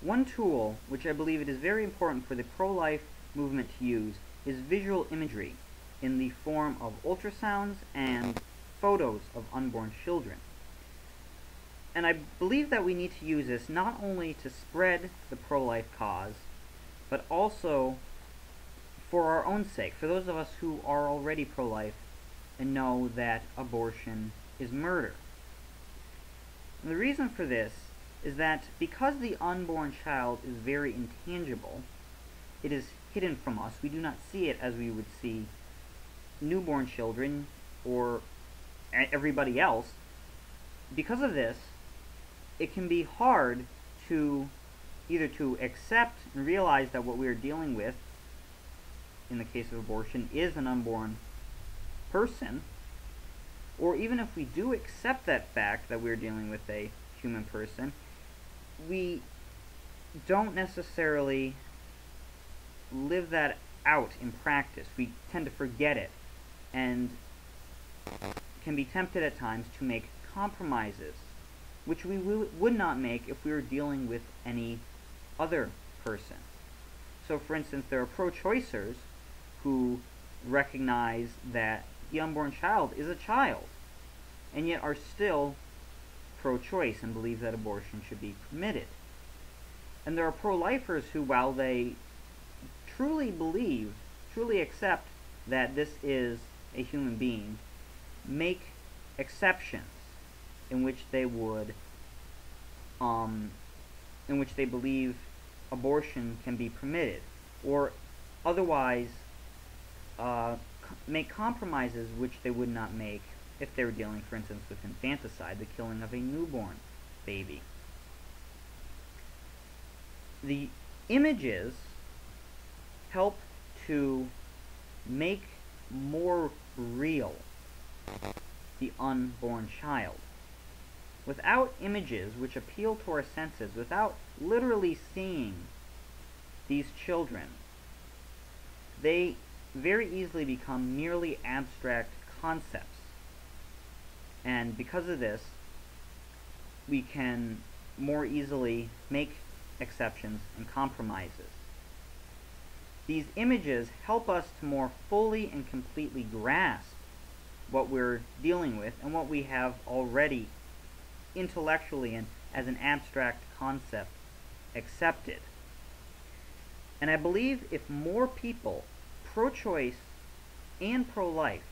One tool which I believe it is very important for the pro-life movement to use is visual imagery in the form of ultrasounds and photos of unborn children. And I believe that we need to use this not only to spread the pro-life cause, but also for our own sake, for those of us who are already pro-life and know that abortion is murder. And the reason for this is that because the unborn child is very intangible, it is hidden from us. We do not see it as we would see newborn children or everybody else. Because of this, it can be hard to either to accept and realize that what we are dealing with in the case of abortion is an unborn person, or even if we do accept that fact that we're dealing with a human person, we don't necessarily live that out in practice. We tend to forget it and can be tempted at times to make compromises which we would not make if we were dealing with any other person. So for instance, there are pro-choicers who recognize that the unborn child is a child and yet are still pro-choice and believe that abortion should be permitted. And there are pro-lifers who, while they truly believe, truly accept that this is a human being, make exceptions in which they would, in which they believe abortion can be permitted, or otherwise make compromises which they would not make if they were dealing, for instance, with infanticide, the killing of a newborn baby. The images help to make more real the unborn child. Without images which appeal to our senses, without literally seeing these children, they very easily become merely abstract concepts. And because of this, we can more easily make exceptions and compromises. These images help us to more fully and completely grasp what we're dealing with and what we have already intellectually and as an abstract concept accepted. And I believe if more people, pro-choice and pro-life,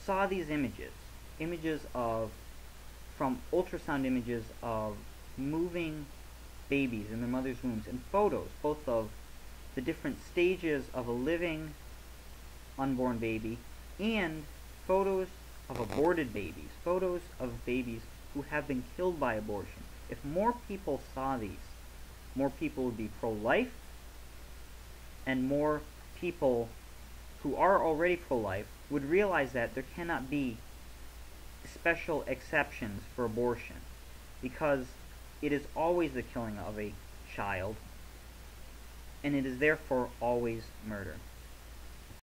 saw these images from ultrasound images of moving babies in their mother's wombs, and photos both of the different stages of a living unborn baby and photos of aborted babies, photos of babies who have been killed by abortion. If more people saw these, more people would be pro-life, and more people who are already pro-life would realize that there cannot be special exceptions for abortion, because it is always the killing of a child, and it is therefore always murder.